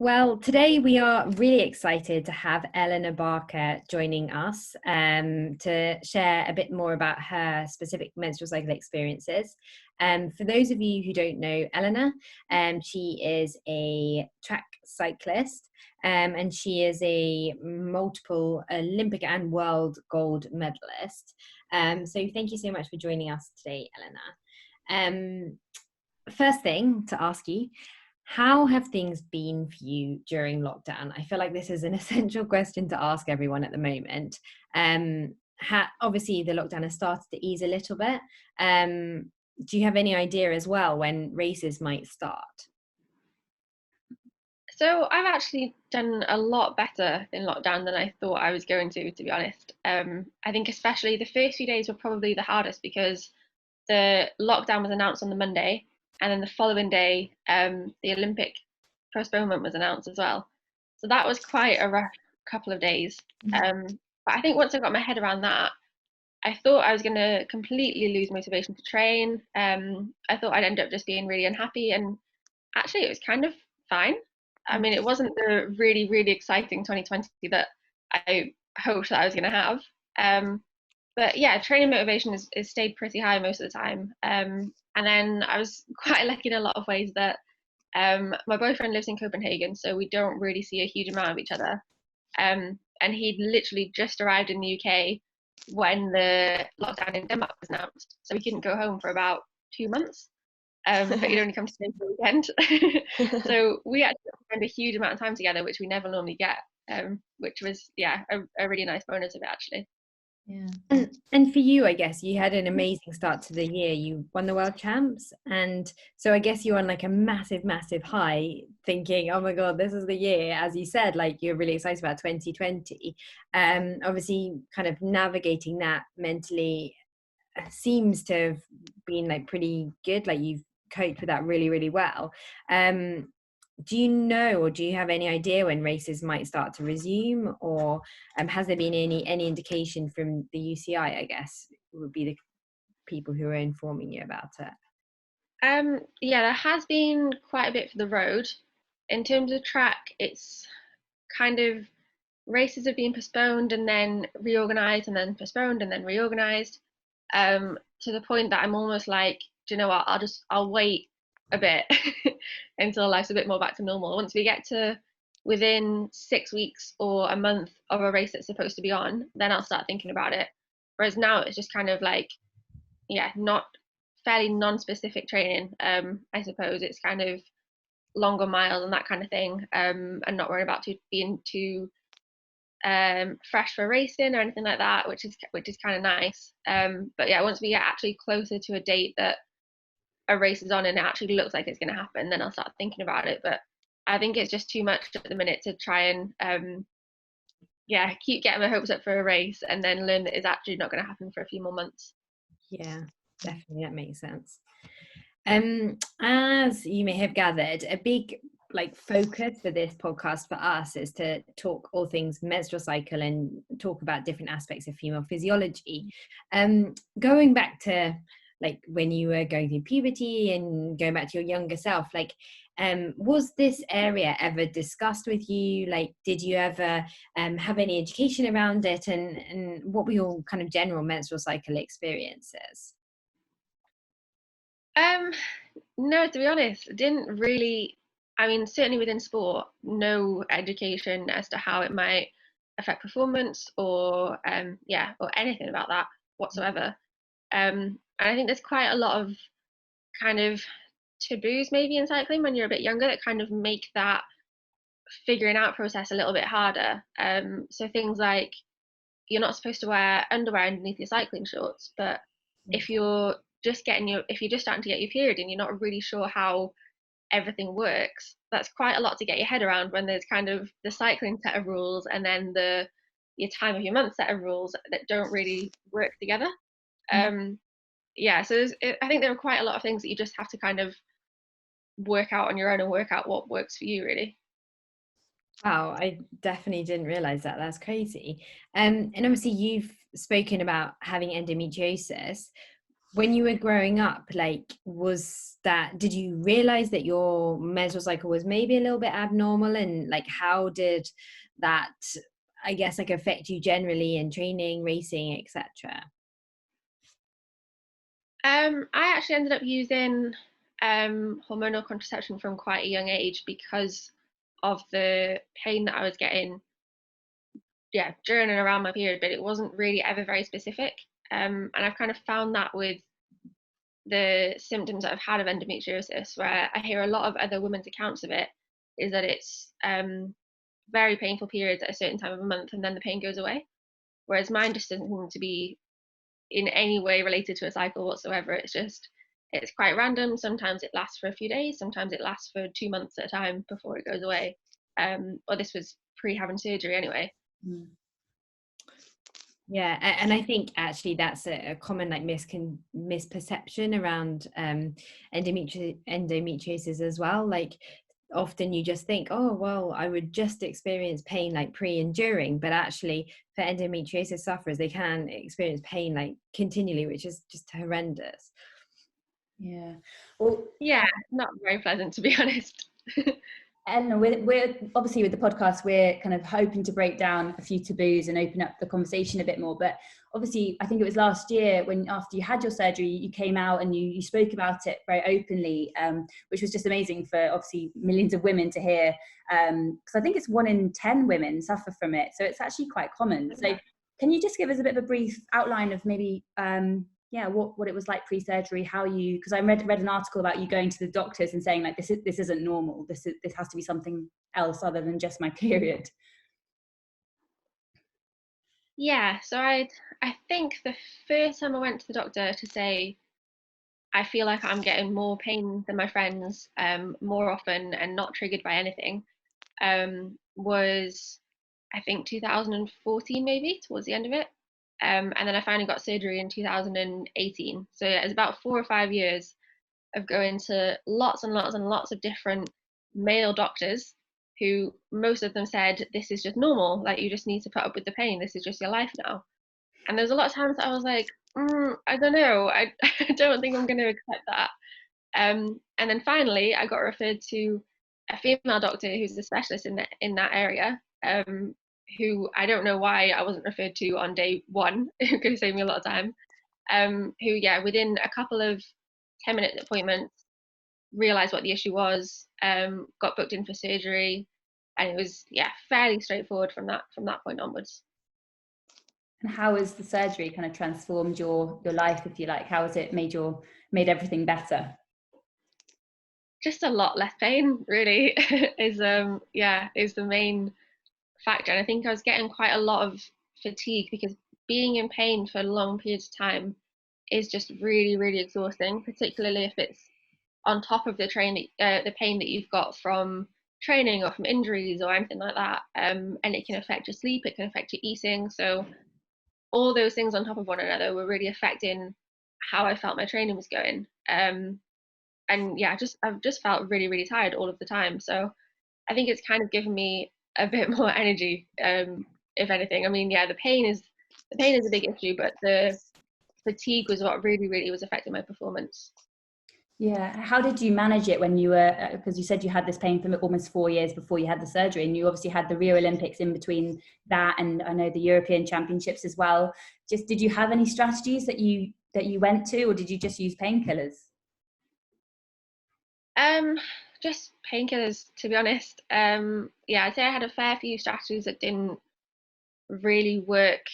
Well, today we are really excited to have Elinor Barker joining us to share a bit more about her specific menstrual cycle experiences. For those of you who don't know Elinor, she is a track cyclist and she is a multiple Olympic and world gold medalist. So thank you so much for joining us today, Elinor. First thing to ask you, how have things been for you during lockdown? I feel like this is an essential question to ask everyone at the moment. Obviously, the lockdown has started to ease a little bit. Do you have any idea as well when races might start? So I've actually done a lot better in lockdown than I thought I was going to be honest. I think especially the first few days were probably the hardest because the lockdown was announced on the Monday, and then the following day, the Olympic postponement was announced as well. So that was quite a rough couple of days. But I think once I got my head around that, I thought I was going to completely lose motivation to train. I thought I'd end up just being really unhappy, and actually, it was kind of fine. I mean, it wasn't the really, really exciting 2020 that I hoped that I was going to have. But yeah, training motivation is stayed pretty high most of the time. And then I was quite lucky in a lot of ways that my boyfriend lives in Copenhagen, so we don't really see a huge amount of each other. And he'd literally just arrived in the UK when the lockdown in Denmark was announced, so he couldn't go home for about 2 months. But he'd only come to stay for the weekend. So we actually spent a huge amount of time together, which we never normally get, which was, a really nice bonus of it, actually. Yeah. And for you, I guess you had an amazing start to the year. You won the world champs. And so I guess you're on like a massive, massive high thinking, oh my God, this is the year. As you said, like you're really excited about 2020. Obviously kind of navigating that mentally seems to have been like pretty good. Like you've coped with that really, really well. Do you know, or do you have any idea when races might start to resume, or has there been any indication from the UCI? I guess would be the people who are informing you about it. Yeah, there has been quite a bit for the road. In terms of track, it's kind of races have been postponed and then reorganized and then postponed and then reorganized, to the point that I'm almost like, do you know what? I'll wait a bit until life's a bit more back to normal. Once we get to within 6 weeks or a month of a race that's supposed to be on, then I'll start thinking about it. Whereas now it's just kind of like, not fairly non-specific training. I suppose it's kind of longer miles and that kind of thing, and not worrying about being too fresh for racing or anything like that, which is kind of nice. But yeah, once we get actually closer to a date that a race is on and it actually looks like it's going to happen, then I'll start thinking about it. But I think it's just too much at the minute to try and keep getting my hopes up for a race and then learn that it's actually not going to happen for a few more months. Yeah, definitely, that makes sense. As you may have gathered, a big like focus for this podcast for us is to talk all things menstrual cycle and talk about different aspects of female physiology. Going back to like when you were going through puberty and going back to your younger self, like was this area ever discussed with you? Like did you ever have any education around it, and what were your kind of general menstrual cycle experiences? No, to be honest, didn't really. I mean, certainly within sport, no education as to how it might affect performance or anything about that whatsoever. And I think there's quite a lot of kind of taboos maybe in cycling when you're a bit younger that kind of make that figuring out process a little bit harder. So things like you're not supposed to wear underwear underneath your cycling shorts, but if you're if you're just starting to get your period and you're not really sure how everything works, that's quite a lot to get your head around when there's kind of the cycling set of rules and then your time of your month set of rules that don't really work together. So I think there are quite a lot of things that you just have to kind of work out on your own and work out what works for you, really. Wow, I definitely didn't realize that. That's crazy. And obviously, you've spoken about having endometriosis. when you were growing up, like, did you realize that your menstrual cycle was maybe a little bit abnormal? And like, how did that, I guess, like affect you generally in training, racing, etc.? I actually ended up using hormonal contraception from quite a young age because of the pain that I was getting, yeah, during and around my period, but it wasn't really ever very specific. And I've kind of found that with the symptoms that I've had of endometriosis, where I hear a lot of other women's accounts of it, is that it's very painful periods at a certain time of a month and then the pain goes away. Whereas mine just doesn't seem to be in any way related to a cycle whatsoever. It's quite random. Sometimes it lasts for a few days, sometimes it lasts for 2 months at a time before it goes away. Or this was pre having surgery anyway. Mm. Yeah, and I think actually that's a common like misperception around endometriosis as well. Like often you just think, oh well, I would just experience pain like pre and during, but actually for endometriosis sufferers, they can experience pain like continually, which is just horrendous. Yeah. Well, Yeah, not very pleasant to be honest. Eleanor, we're obviously with the podcast, we're kind of hoping to break down a few taboos and open up the conversation a bit more. But obviously, I think it was last year when after you had your surgery, you came out and you spoke about it very openly, which was just amazing for obviously millions of women to hear. Because I think it's 1 in 10 women suffer from it, so it's actually quite common. So can you just give us a bit of a brief outline of maybe what it was like pre-surgery, how you, because I read an article about you going to the doctors and saying like this isn't normal, this has to be something else other than just my period. Yeah, so I think the first time I went to the doctor to say I feel like I'm getting more pain than my friends more often and not triggered by anything was I think 2014 maybe towards the end of it. And then I finally got surgery in 2018. So yeah, it was about 4 or 5 years of going to lots and lots and lots of different male doctors who most of them said, this is just normal. Like, you just need to put up with the pain. This is just your life now. And there's a lot of times that I was like, I don't know. I don't think I'm going to accept that. And then finally, I got referred to a female doctor who's a specialist in that area, who I don't know why I wasn't referred to on day one. It could have saved me a lot of time. Who, yeah, within a couple of 10-minute appointments, realized what the issue was, got booked in for surgery, and it was, yeah, fairly straightforward from that point onwards. And how has the surgery kind of transformed your life, if you like? How has it made everything better? Just a lot less pain, really, is the main factor. And I think I was getting quite a lot of fatigue because being in pain for long periods of time is just really, really exhausting, particularly if it's on top of the pain that you've got from training or from injuries or anything like that. And it can affect your sleep, it can affect your eating. So all those things on top of one another were really affecting how I felt my training was going. And yeah, I've just felt really, really tired all of the time. So I think it's kind of given me a bit more energy, if anything. I mean, yeah, the pain is a big issue, but the fatigue was what really, really was affecting my performance. Yeah. How did you manage it when you were, because you said you had this pain for almost 4 years before you had the surgery, and you obviously had the Rio Olympics in between that, and I know the European Championships as well. Just, did you have any strategies that you went to, or did you just use painkillers? Just painkillers, to be honest. Yeah, I'd say I had a fair few strategies that didn't really work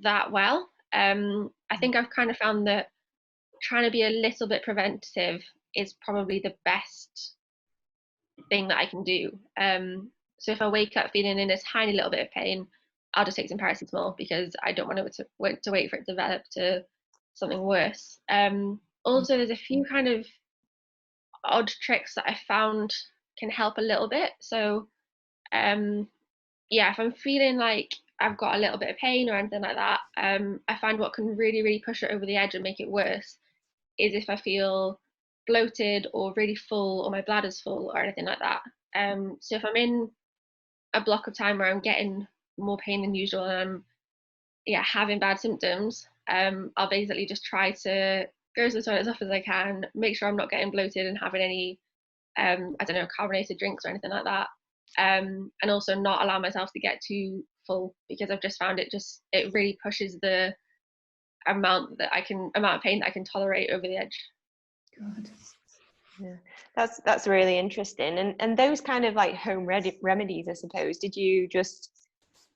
that well. I think I've kind of found that trying to be a little bit preventative is probably the best thing that I can do. So if I wake up feeling in a tiny little bit of pain, I'll just take some paracetamol because I don't want to wait for it to develop to something worse. Also, there's a few kind of odd tricks that I found can help a little bit. So, yeah, if I'm feeling like I've got a little bit of pain or anything like that, I find what can really, really push it over the edge and make it worse is if I feel bloated or really full or my bladder's full or anything like that. So if I'm in a block of time where I'm getting more pain than usual and I'm having bad symptoms, I'll basically just try to go to the toilet as often as I can, make sure I'm not getting bloated and having any, I don't know, carbonated drinks or anything like that. And also not allow myself to get too full, because I've just found it really pushes the amount of pain that I can tolerate over the edge. God. Yeah, that's really interesting. And those kind of like home remedies, I suppose, did you just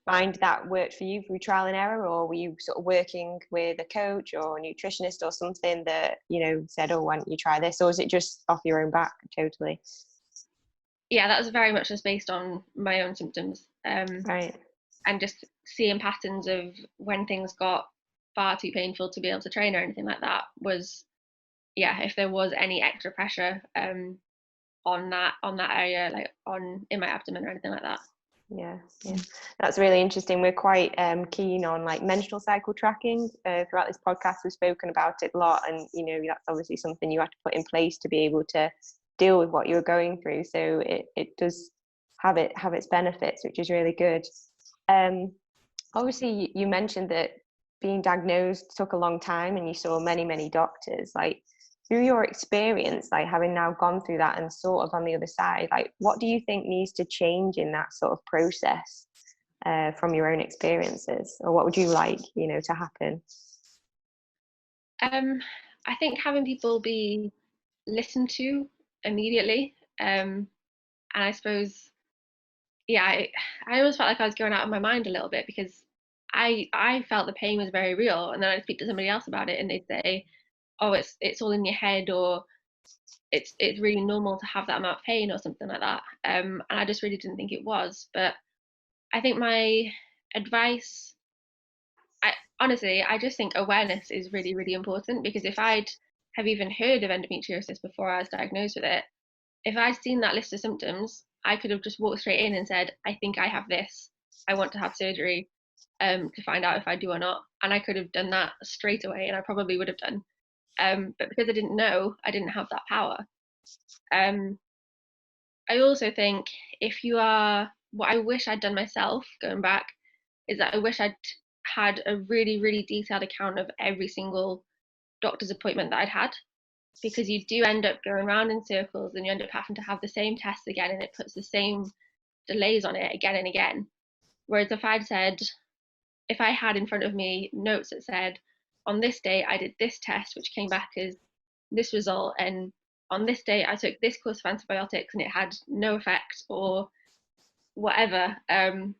find that worked for you through trial and error, or were you sort of working with a coach or a nutritionist or something that, you know, said, oh, why don't you try this? Or was it just off your own back totally? Yeah, that was very much just based on my own symptoms. Right. And just seeing patterns of when things got far too painful to be able to train or anything like that was, yeah, if there was any extra pressure on that area, like in my abdomen or anything like that. Yeah, that's really interesting. We're quite keen on like menstrual cycle tracking. Throughout this podcast, we've spoken about it a lot, and you know, that's obviously something you have to put in place to be able to deal with what you're going through. So it does have its benefits, which is really good. Obviously, you mentioned that being diagnosed took a long time, and you saw many doctors. Like, through your experience, like having now gone through that and sort of on the other side, like what do you think needs to change in that sort of process from your own experiences, or what would you like, you know, to happen? I think having people be listened to immediately, and I suppose, yeah, I always felt like I was going out of my mind a little bit, because I felt the pain was very real, and then I'd speak to somebody else about it and they'd say, oh, it's all in your head, or it's really normal to have that amount of pain or something like that. And I just really didn't think it was. But I think my advice, I just think awareness is really, really important, because if I'd have even heard of endometriosis before I was diagnosed with it, if I'd seen that list of symptoms, I could have just walked straight in and said, I think I have this, I want to have surgery to find out if I do or not. And I could have done that straight away, and I probably would have done. But because I didn't know, I didn't have that power. I also think what I wish I'd done myself going back is that I wish I'd had a really, really detailed account of every single doctor's appointment that I'd had, because you do end up going around in circles and you end up having to have the same tests again, and it puts the same delays on it again and again. Whereas if I had in front of me notes that said, on this day I did this test, which came back as this result, and on this day I took this course of antibiotics and it had no effect, or whatever, then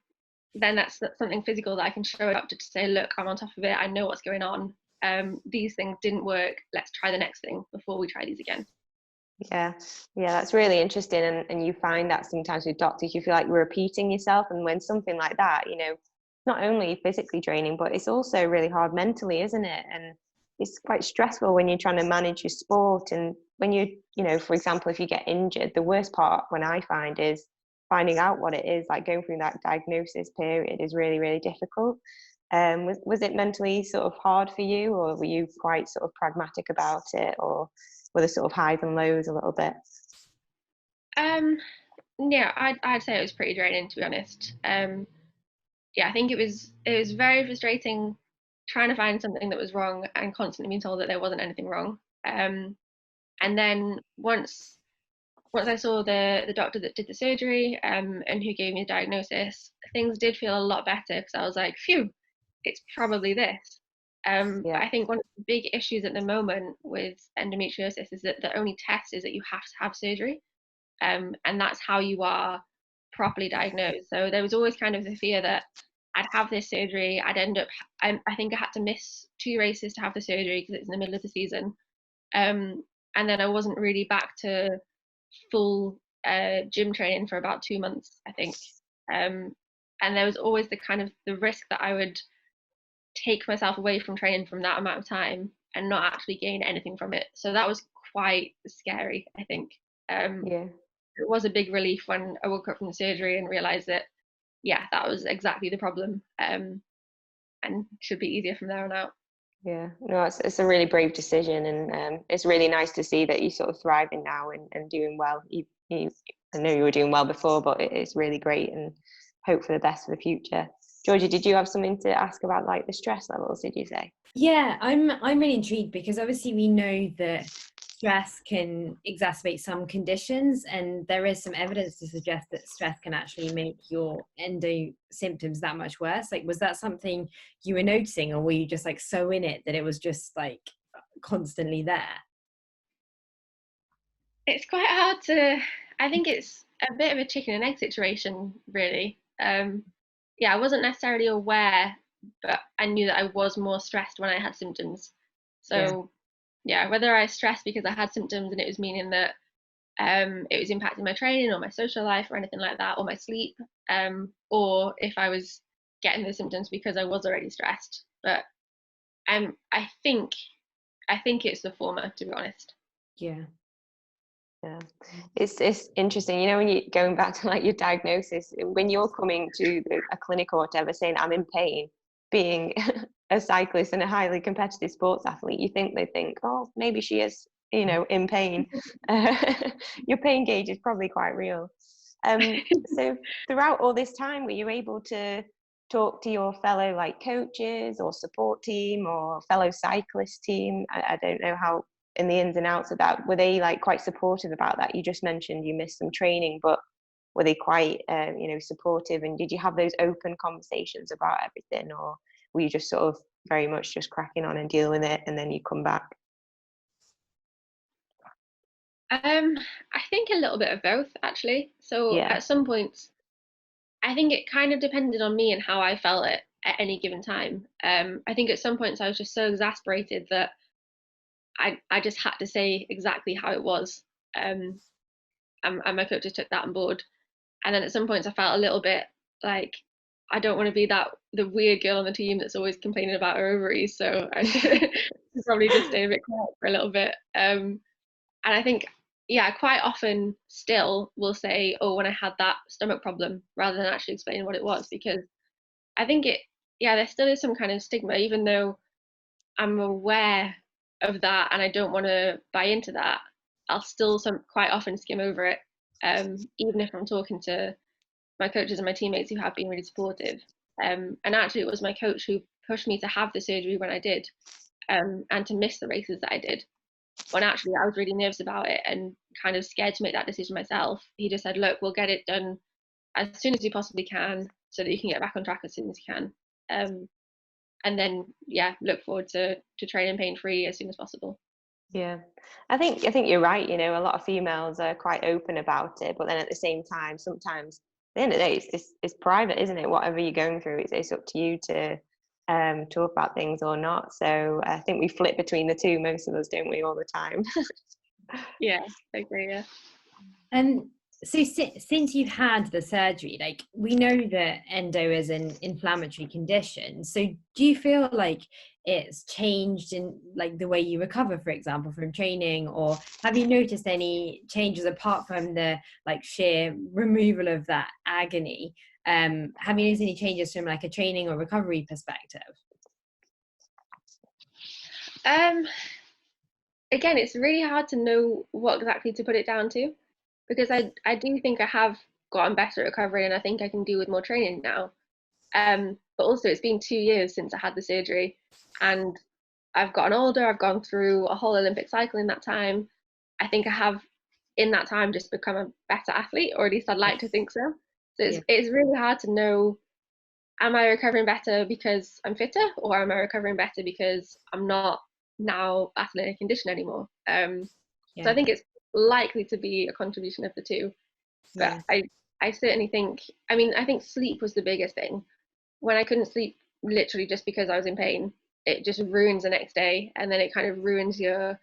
that's something physical that I can show a doctor to say, look, I'm on top of it, I know what's going on. These things didn't work, let's try the next thing before we try these again. Yeah, that's really interesting. And you find that sometimes with doctors, you feel like you're repeating yourself. And when something like that, you know, not only physically draining, but it's also really hard mentally, isn't it? And it's quite stressful when you're trying to manage your sport. And when you know, for example, if you get injured, the worst part when I find is finding out what it is, like going through that diagnosis period is really, really difficult. Was it mentally sort of hard for you, or were you quite sort of pragmatic about it, or were there sort of highs and lows a little bit? Yeah, I'd say it was pretty draining, to be honest. Yeah, I think it was very frustrating trying to find something that was wrong and constantly being told that there wasn't anything wrong. And then once I saw the doctor that did the surgery and who gave me the diagnosis, things did feel a lot better, because I was like, phew, it's probably this. But I think one of the big issues at the moment with endometriosis is that the only test is that you have to have surgery, and that's how you are properly diagnosed. So there was always kind of the fear that I'd have this surgery, I'd end up, I think I had to miss 2 races to have the surgery because it's in the middle of the season, and then I wasn't really back to full gym training for about 2 months, I think. And there was always the risk that I would take myself away from training from that amount of time and not actually gain anything from it. So that was quite scary, I think. It was a big relief when I woke up from the surgery and realized that, yeah, that was exactly the problem, and should be easier from there on out. Yeah, no, it's a really brave decision, and it's really nice to see that you're sort of thriving now and doing well. I know you were doing well before, but it's really great, and hope for the best for the future. Georgia, did you have something to ask about, like the stress levels, did you say? Yeah, I'm really intrigued because obviously we know that stress can exacerbate some conditions, and there is some evidence to suggest that stress can actually make your endo symptoms that much worse. Like, was that something you were noticing, or were you just like so in it that it was just like constantly there? It's quite hard to, I think it's a bit of a chicken and egg situation, really. Yeah, I wasn't necessarily aware, but I knew that I was more stressed when I had symptoms. So, yeah, whether I stressed because I had symptoms and it was meaning that it was impacting my training or my social life or anything like that, or my sleep, or if I was getting the symptoms because I was already stressed. But I think it's the former, to be honest. Yeah. Yeah, it's interesting, you know, when you going back to like your diagnosis, when you're coming to a clinic or whatever saying I'm in pain, being a cyclist and a highly competitive sports athlete, you think they think, oh, maybe she is, you know, in pain. Your pain gauge is probably quite real. So throughout all this time, were you able to talk to your fellow like coaches or support team or fellow cyclist team? I don't know how in the ins and outs of that. Were they like quite supportive about that? You just mentioned you missed some training, but were they quite you know, supportive, and did you have those open conversations about everything, or were you just sort of very much just cracking on and dealing with it and then you come back? I think a little bit of both, actually. So Yeah, at some points, I think it kind of depended on me and how I felt it at any given time. I think at some points I was just so exasperated that I just had to say exactly how it was. And my coaches took that on board. And then at some points I felt a little bit like I don't want to be the weird girl on the team that's always complaining about her ovaries. So I should probably just stay a bit quiet for a little bit. And I think, yeah, quite often still will say, oh, when I had that stomach problem, rather than actually explaining what it was, because I think yeah, there still is some kind of stigma, even though I'm aware of that and I don't want to buy into that. I'll still quite often skim over it, even if I'm talking to my coaches and my teammates who have been really supportive. And actually, it was my coach who pushed me to have the surgery when I did, and to miss the races that I did. When actually I was really nervous about it and kind of scared to make that decision myself. He just said, look, we'll get it done as soon as you possibly can so that you can get back on track as soon as you can. And then, yeah, look forward to training pain free as soon as possible. yeah, I think you're right, you know, a lot of females are quite open about it, but then at the same time, sometimes at the end of the day, it's private, isn't it? Whatever you're going through, it's up to you to talk about things or not. So I think we flip between the two, most of us, don't we, all the time? Yeah, I agree. Yeah. So since you've had the surgery, like we know that endo is an inflammatory condition. So do you feel like it's changed in like the way you recover, for example, from training, or have you noticed any changes apart from the like sheer removal of that agony? Have you noticed any changes from like a training or recovery perspective? Again, it's really hard to know what exactly to put it down to, because I do think I have gotten better at recovery and I think I can do with more training now. But also it's been 2 years since I had the surgery, and I've gotten older. I've gone through a whole Olympic cycle in that time. I think I have in that time just become a better athlete, or at least I'd like to think so. So it's really hard to know, am I recovering better because I'm fitter, or am I recovering better because I'm not now battling a condition anymore? So I think it's likely to be a contribution of the two. But I certainly think, I mean, I think sleep was the biggest thing. When I couldn't sleep literally just because I was in pain, it just ruins the next day, and then it kind of ruins your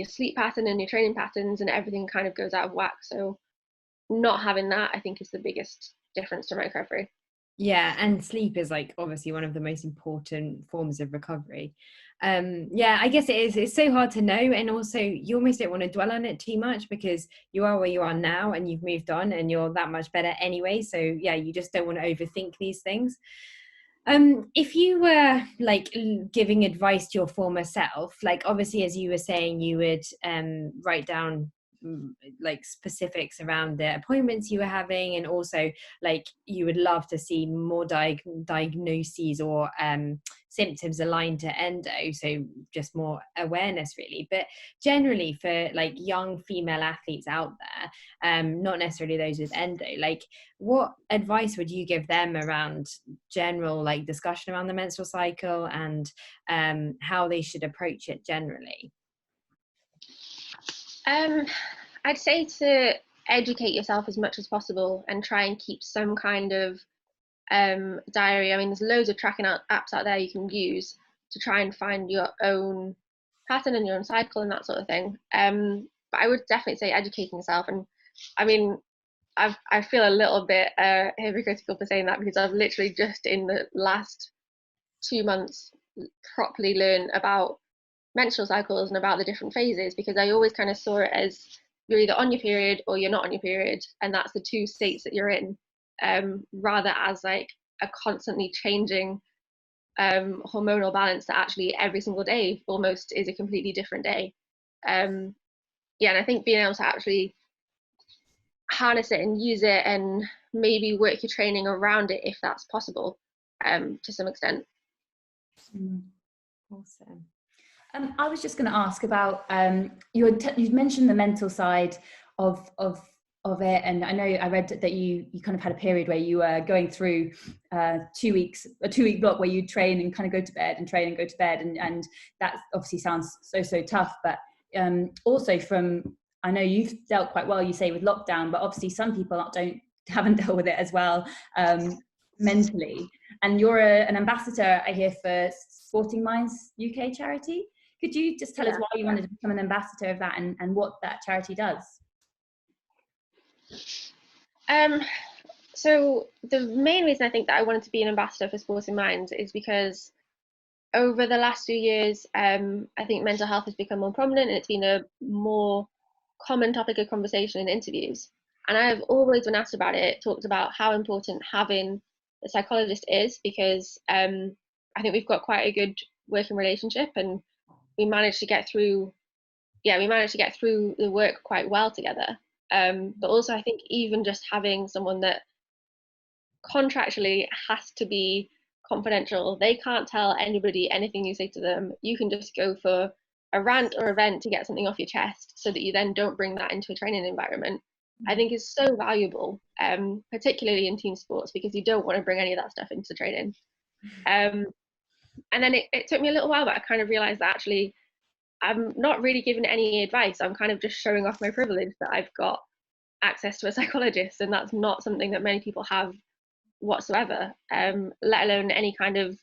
sleep pattern and your training patterns, and everything kind of goes out of whack. So not having that, I think, is the biggest difference to my recovery. Yeah, and sleep is like obviously one of the most important forms of recovery. Yeah, I guess it is. It's so hard to know, and also you almost don't want to dwell on it too much because you are where you are now and you've moved on and you're that much better anyway. So yeah, you just don't want to overthink these things. If you were like giving advice to your former self, like obviously as you were saying, you would write down like specifics around the appointments you were having, and also like you would love to see more diagnoses or symptoms aligned to endo, so just more awareness really. But generally for like young female athletes out there, not necessarily those with endo, like what advice would you give them around general like discussion around the menstrual cycle and how they should approach it generally? I'd say to educate yourself as much as possible and try and keep some kind of diary. I mean, there's loads of tracking apps out there you can use to try and find your own pattern and your own cycle and that sort of thing. But I would definitely say educating yourself. And I mean, I feel a little bit hypocritical for saying that, because I've literally just in the last 2 months properly learned about menstrual cycles and about the different phases, because I always kind of saw it as you're either on your period or you're not on your period, and that's the two states that you're in, rather as like a constantly changing hormonal balance that actually every single day almost is a completely different day. And I think being able to actually harness it and use it and maybe work your training around it if that's possible, to some extent. Awesome. I was just going to ask about you've mentioned the mental side of it, and I know I read that you kind of had a period where you were going through a 2-week block where you train and kind of go to bed and train and go to bed, and that obviously sounds so tough. But also I know you've dealt quite well, you say, with lockdown, but obviously some people haven't dealt with it as well mentally. And you're an ambassador, I hear, for Sporting Minds UK charity. Could you just tell us why you wanted to become an ambassador of that, and what that charity does? So the main reason I think that I wanted to be an ambassador for Sporting Minds is because over the last few years, I think mental health has become more prominent, and it's been a more common topic of conversation in interviews. And I've always, when asked about it, talked about how important having a psychologist is, because I think we've got quite a good working relationship, and we managed to get through the work quite well together. But also I think even just having someone that contractually has to be confidential, they can't tell anybody anything you say to them, you can just go for a rant or event to get something off your chest, so that you then don't bring that into a training environment, I think is so valuable, particularly in team sports, because you don't want to bring any of that stuff into training. And then it took me a little while, but I kind of realized that actually I'm not really giving any advice. I'm kind of just showing off my privilege that I've got access to a psychologist, and that's not something that many people have whatsoever, let alone anybody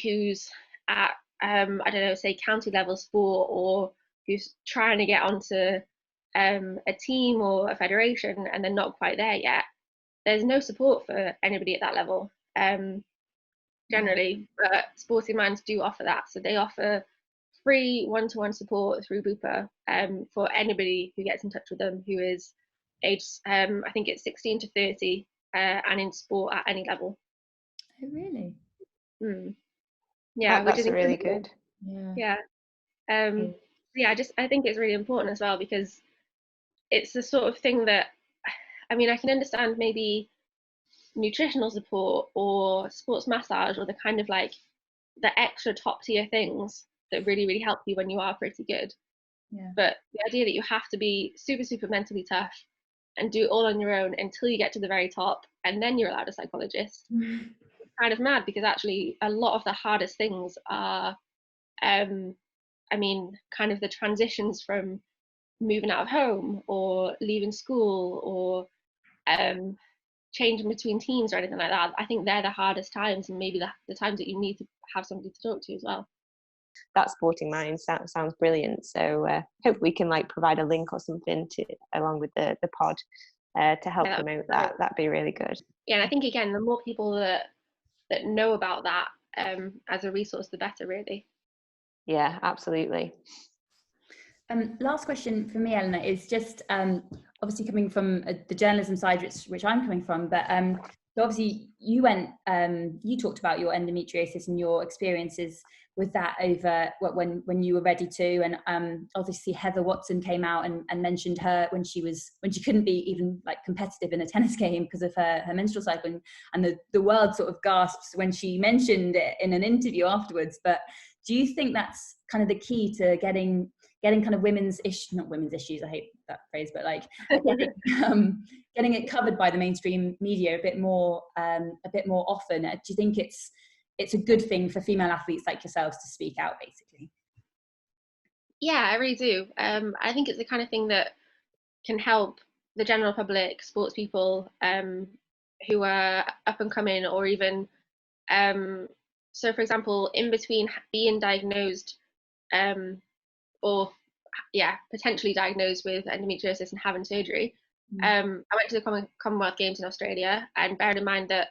who's at I don't know, say county level sport, or who's trying to get onto a team or a federation and they're not quite there yet. There's no support for anybody at that level, generally, but Sporting Minds do offer that. So they offer free one-to-one support through Bupa, for anybody who gets in touch with them who is aged, I think it's 16 to 30, and in sport at any level. Oh, really? Yeah, that's which is really good. Yeah. I think it's really important as well, because it's the sort of thing that, I mean, I can understand maybe nutritional support or sports massage, or the kind of like the extra top tier things that really, really help you when you are pretty good. Yeah. But the idea that you have to be super, super mentally tough and do it all on your own until you get to the very top, and then you're allowed a psychologist, it's kind of mad, because actually a lot of the hardest things are, I mean, kind of the transitions from moving out of home or leaving school or changing between teams or anything like that. I think they're the hardest times, and maybe the times that you need to have somebody to talk to as well. That Sporting Minds, that sounds brilliant. So hope we can like provide a link or something to along with the pod to help promote that. That'd be really good. Yeah, and I think again, the more people that know about that as a resource, the better, really. Yeah, absolutely. Last question for me, Elinor, is just obviously coming from the journalism side, which I'm coming from, but So obviously you went, you talked about your endometriosis and your experiences with that over when you were ready to, and obviously Heather Watson came out and mentioned her when she couldn't be even like competitive in a tennis game because of her menstrual cycle, and the world sort of gasps when she mentioned it in an interview afterwards. But do you think that's kind of the key to getting kind of not women's issues, I hate that phrase, but like getting it covered by the mainstream media a bit more often? Do you think it's a good thing for female athletes like yourselves to speak out, basically? Yeah, I really do. I think it's the kind of thing that can help the general public, sports people who are up and coming, or even so for example, in between being diagnosed or potentially diagnosed with endometriosis and having surgery, I went to the Commonwealth Games in Australia, and bearing in mind that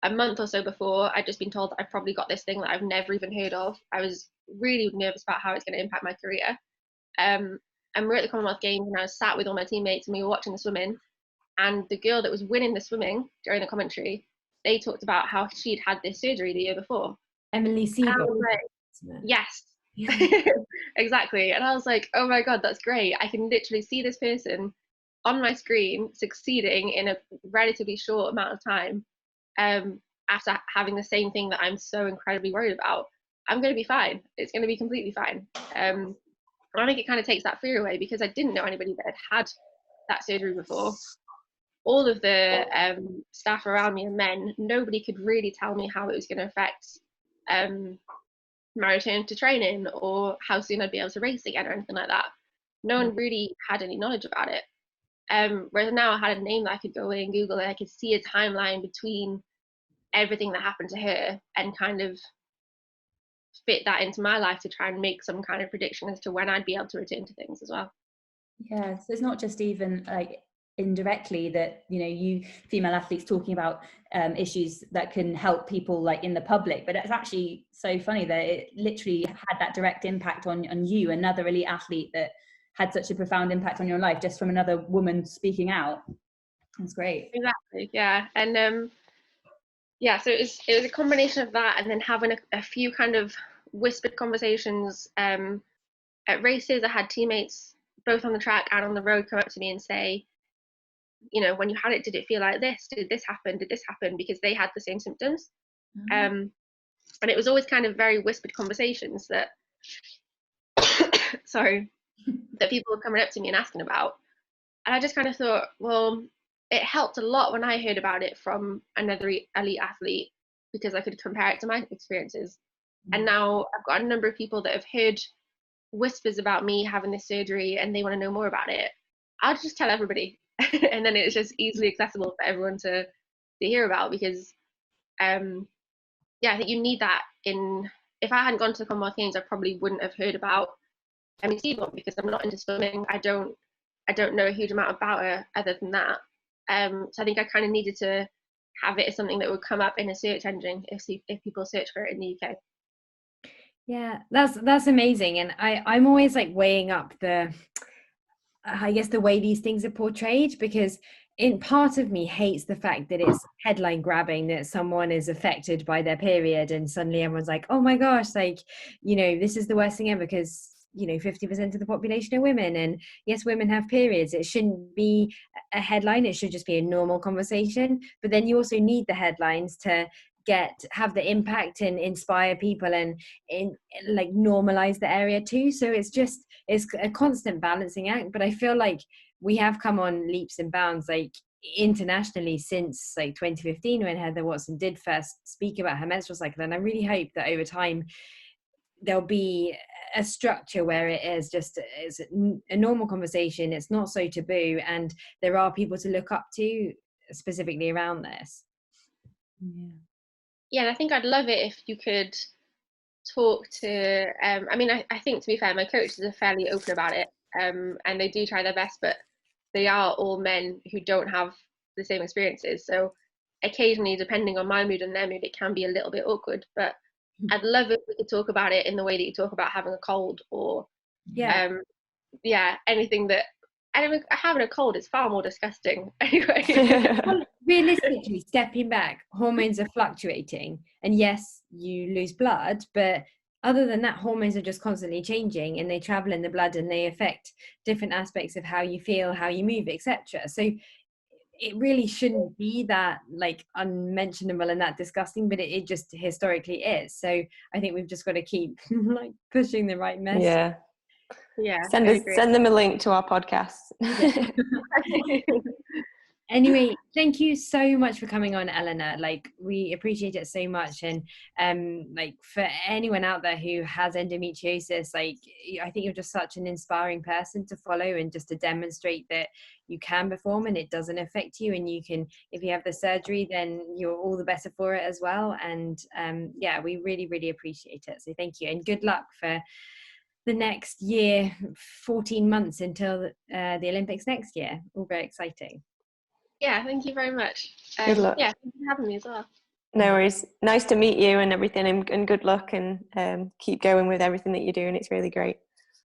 a month or so before I'd just been told that I probably got this thing that I've never even heard of, I was really nervous about how it's going to impact my career. And we're at the Commonwealth Games, and I was sat with all my teammates, and we were watching the swimming, and the girl that was winning the swimming during the commentary, they talked about how she'd had this surgery the year before. Emily Siebel. Like, yes, exactly. And I was like, oh my God, that's great. I can literally see this person on my screen succeeding in a relatively short amount of time, after having the same thing that I'm so incredibly worried about. I'm going to be fine. It's going to be completely fine. And I think it kind of takes that fear away, because I didn't know anybody that had that surgery before. All of the staff around me are men. Nobody could really tell me how it was going to affect my return to training, or how soon I'd be able to race again, or anything like that. No one really had any knowledge about it. Whereas now I had a name that I could go away and Google, and I could see a timeline between everything that happened to her and kind of fit that into my life to try and make some kind of prediction as to when I'd be able to return to things as well. Yeah, so it's not just even like indirectly that, you know, you female athletes talking about issues that can help people like in the public, but it's actually so funny that it literally had that direct impact on you, another elite athlete, that had such a profound impact on your life just from another woman speaking out. That's great. Exactly, yeah. And so it was a combination of that, and then having a few kind of whispered conversations at races. I had teammates both on the track and on the road come up to me and say, you know, when you had it, did it feel like this? Did this happen? Did this happen? Because they had the same symptoms. And it was always kind of very whispered conversations that that people were coming up to me and asking about. And I just kind of thought, well, it helped a lot when I heard about it from another elite athlete, because I could compare it to my experiences. And now I've got a number of people that have heard whispers about me having this surgery and they want to know more about it. I'll just tell everybody. And then it's just easily accessible for everyone to hear about, because I think you need that. If I hadn't gone to the Commonwealth Games, I probably wouldn't have heard about Emily Siebel, because I'm not into swimming. I don't know a huge amount about her other than that. So I think I kind of needed to have it as something that would come up in a search engine if people search for it in the UK. Yeah, that's amazing. And I'm always like weighing up the way these things are portrayed, because in part of me hates the fact that it's headline grabbing, that someone is affected by their period and suddenly everyone's like, oh my gosh, like, you know, this is the worst thing ever, because, you know, 50% of the population are women, and yes, women have periods. It shouldn't be a headline, it should just be a normal conversation. But then you also need the headlines to have the impact and inspire people and like normalize the area too. So it's a constant balancing act. But I feel like we have come on leaps and bounds, like internationally, since like 2015, when Heather Watson did first speak about her menstrual cycle. And I really hope that over time there'll be a structure where it is just a normal conversation, it's not so taboo, and there are people to look up to specifically around this. Yeah, and I think I'd love it if you could talk to I think, to be fair, my coaches are fairly open about it, and they do try their best, but they are all men who don't have the same experiences. So occasionally, depending on my mood and their mood, it can be a little bit awkward. But I'd love if we could talk about it in the way that you talk about having a cold, or anything that. Having a cold is far more disgusting anyway. Well, realistically, stepping back, hormones are fluctuating, and yes, you lose blood, but other than that, hormones are just constantly changing, and they travel in the blood and they affect different aspects of how you feel, how you move, etc. So it really shouldn't be that like unmentionable and that disgusting, but it just historically is. So I think we've just got to keep like pushing the right message. Yeah. Yeah, Send them a link to our podcast. Yeah. Anyway, thank you so much for coming on, Eleanor. Like, we appreciate it so much. And like, for anyone out there who has endometriosis, like, I think you're just such an inspiring person to follow, and just to demonstrate that you can perform and it doesn't affect you, and you can, if you have the surgery, then you're all the better for it as well. And yeah, we really, really appreciate it. So thank you, and good luck for the next year, 14 months until the Olympics next year. All very exciting. Yeah, thank you very much. Good luck. Yeah, thank you for having me as well. No worries. Nice to meet you and everything, and good luck, and keep going with everything that you're doing. It's really great.